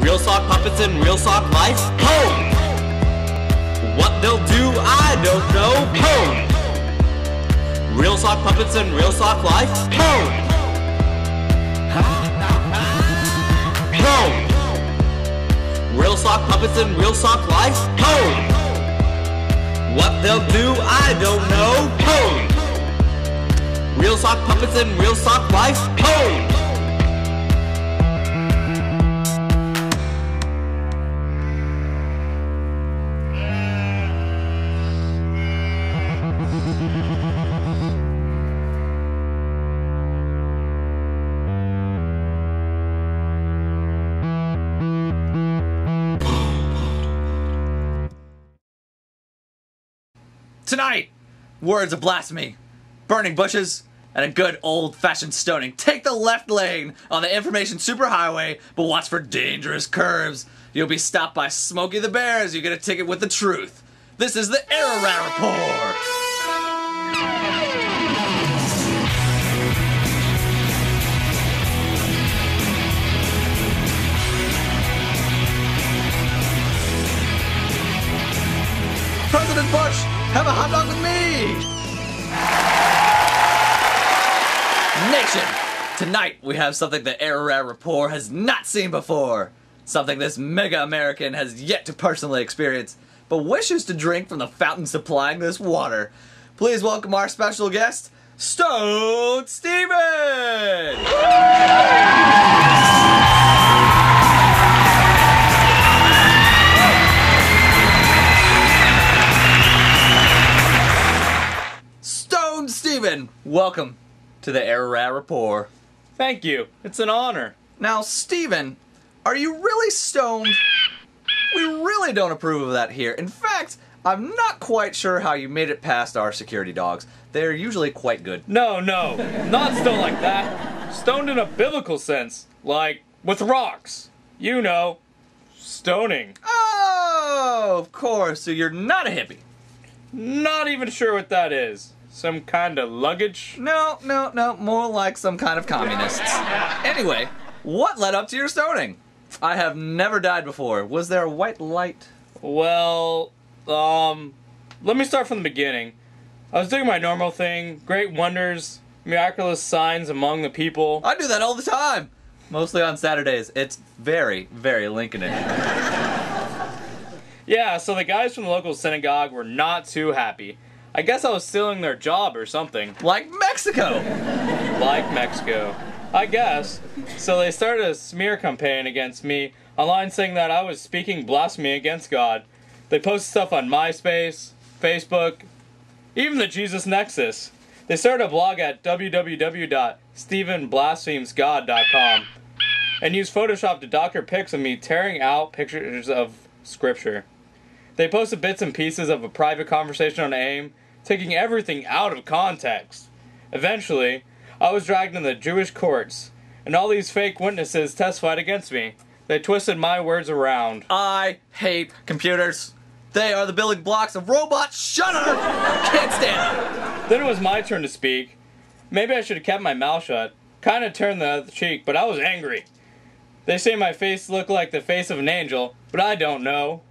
Real sock puppets in real sock life. Pwned! What they'll do, I don't know. Pwned! Real sock puppets in real sock life. Pwned! Pwned! Real sock puppets in real sock life. Pwned! What they'll do, I don't know. Pwned! Real sock puppets in real sock life. Pwned! Tonight, words of blasphemy, burning bushes, and a good old-fashioned stoning. Take the left lane on the information superhighway, but watch for dangerous curves. You'll be stopped by Smokey the Bear as you get a ticket with the truth. This is the Error Report. President Bush, have a hot dog with me! Nation, tonight we have something the Error Report has not seen before. Something this mega American has yet to personally experience, but wishes to drink from the fountain supplying this water. Please welcome our special guest, Stone Steven! Stone Steven, welcome to the Error Report. Thank you. It's an honor. Now, Steven, are you really stoned? We really don't approve of that here. In fact, I'm not quite sure how you made it past our security dogs. They're usually quite good. No, not stoned like that. Stoned in a biblical sense. Like, with rocks. You know, stoning. Oh, of course, so you're not a hippie. Not even sure what that is. Some kind of luggage? No, more like some kind of communists. Anyway, what led up to your stoning? I have never died before. Was there a white light? Well, let me start from the beginning. I was doing my normal thing, great wonders, miraculous signs among the people. I do that all the time. Mostly on Saturdays. It's very, very Lincolnish. Yeah, so the guys from the local synagogue were not too happy. I guess I was stealing their job or something. Like Mexico! Like Mexico. I guess. So they started a smear campaign against me online saying that I was speaking blasphemy against God. They posted stuff on MySpace, Facebook, even the Jesus Nexus. They started a blog at www.stevenblasphemesgod.com and used Photoshop to doctor pics of me tearing out pictures of scripture. They posted bits and pieces of a private conversation on AIM, taking everything out of context. Eventually, I was dragged into the Jewish courts, and all these fake witnesses testified against me. They twisted my words around. I hate computers. They are the building blocks of robots. Shut up! Can't stand them. Then it was my turn to speak. Maybe I should have kept my mouth shut. Kinda turned the other cheek, but I was angry. They say my face looked like the face of an angel, but I don't know.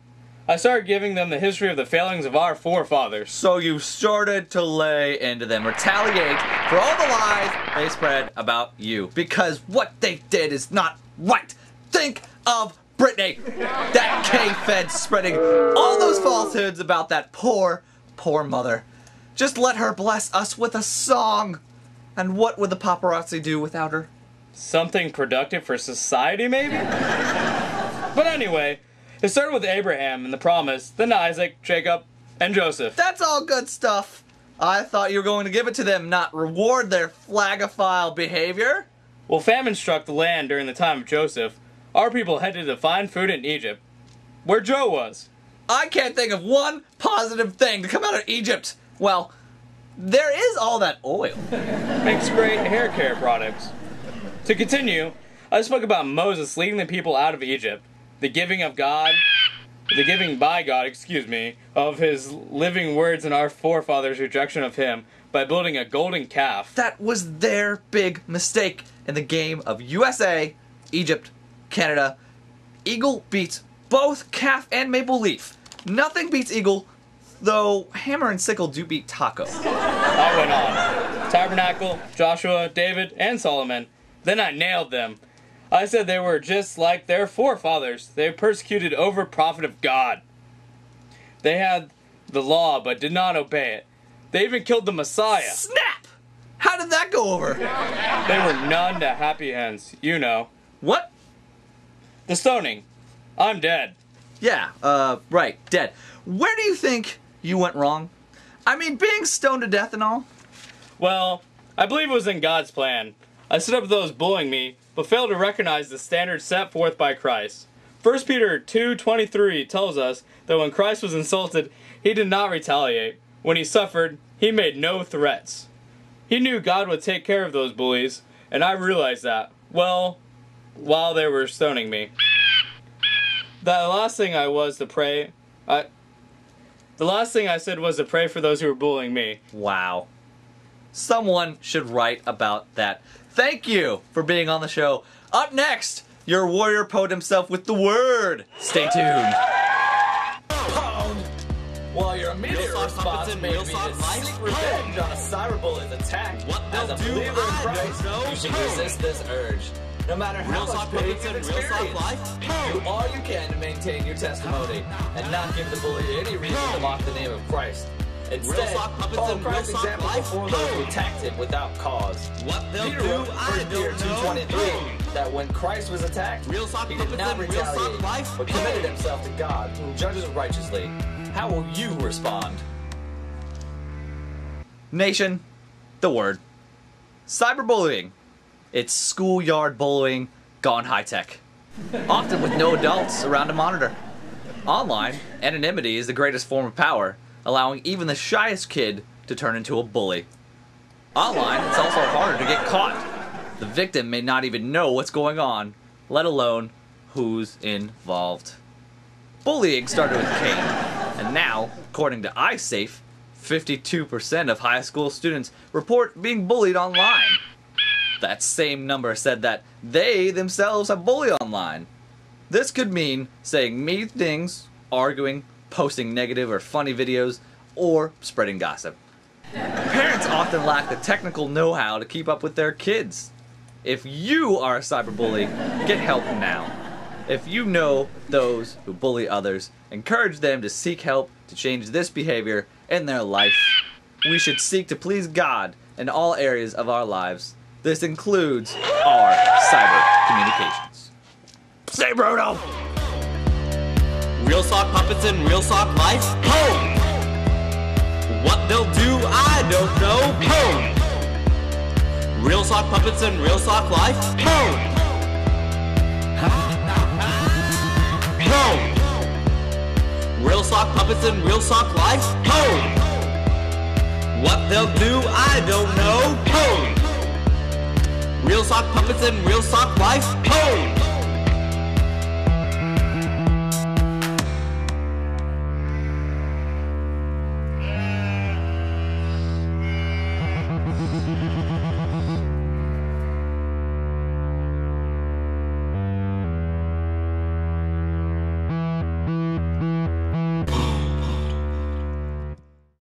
I started giving them the history of the failings of our forefathers. So you started to lay into them, retaliate for all the lies they spread about you. Because what they did is not right. Think of Britney. That K-Fed spreading all those falsehoods about that poor, poor mother. Just let her bless us with a song. And what would the paparazzi do without her? Something productive for society, maybe? But anyway, it started with Abraham and the promise, then Isaac, Jacob, and Joseph. That's all good stuff. I thought you were going to give it to them, not reward their flagophile behavior. Well, famine struck the land during the time of Joseph. Our people headed to find food in Egypt, where Joe was. I can't think of one positive thing to come out of Egypt. Well, there is all that oil. Makes great hair care products. To continue, I spoke about Moses leading the people out of Egypt, the giving by God, of his living words and our forefathers' rejection of him by building a golden calf. That was their big mistake in the game of USA, Egypt, Canada, Eagle beats both calf and maple leaf. Nothing beats eagle, though hammer and sickle do beat taco. I went on. Tabernacle, Joshua, David, and Solomon. Then I nailed them. I said they were just like their forefathers. They persecuted over prophet of God. They had the law but did not obey it. They even killed the Messiah. Snap! How did that go over? They were none to happy ends, you know. What? The stoning. I'm dead. Yeah, right, dead. Where do you think you went wrong? I mean, being stoned to death and all? Well, I believe it was in God's plan. I stood up to those bullying me, but failed to recognize the standard set forth by Christ. 1 Peter 2:23 tells us that when Christ was insulted, he did not retaliate. When he suffered, he made no threats. He knew God would take care of those bullies, and I realized that, well, while they were stoning me. The last thing I said was to pray for those who were bullying me. Wow. Someone should write about that. Thank you for being on the show. Up next, your warrior poet himself with the word. Stay tuned. Pwned. While your immediate Real soft response puppets and may be real to soft life. seek revenge on a cyberbully's attack, What as they'll a do, believer in I Christ, don't know. you should resist this urge. No matter how Real much soft pain puppets you've and real soft experienced, life. do all you can to maintain your testimony and not give the bully any reason to mock the name of Christ. Instead, soft puppets follow and real Christ's soft example life. before those who attacked him without cause. What they'll Peter do, wrote in I 1 Peter don't know. 2:23 that when Christ was attacked, Real soft he did puppets not and real soft retaliate, life. but committed himself to God, who judges righteously. How will you respond? Nation, the word. Cyberbullying. It's schoolyard bullying gone high-tech. Often with no adults around to monitor. Online, anonymity is the greatest form of power, allowing even the shyest kid to turn into a bully. Online, it's also harder to get caught. The victim may not even know what's going on, let alone who's involved. Bullying started with Cain, and now, according to iSafe, 52% of high school students report being bullied online. That same number said that they themselves have bullied online. This could mean saying mean things, arguing, posting negative or funny videos, or spreading gossip. Parents often lack the technical know-how to keep up with their kids. If you are a cyberbully, get help now. If you know those who bully others, encourage them to seek help to change this behavior in their life. We should seek to please God in all areas of our lives. This includes our cyber communications. Say Bruno! Real sock puppets and real sock life. Pwned. What they'll do, I don't know. Pwned. Real sock puppets and real sock life. Pwned. Pwned. Real sock puppets and real sock life. Pwned. What they'll do, I don't know. Pwned. Real sock puppets and real sock life. Pwned.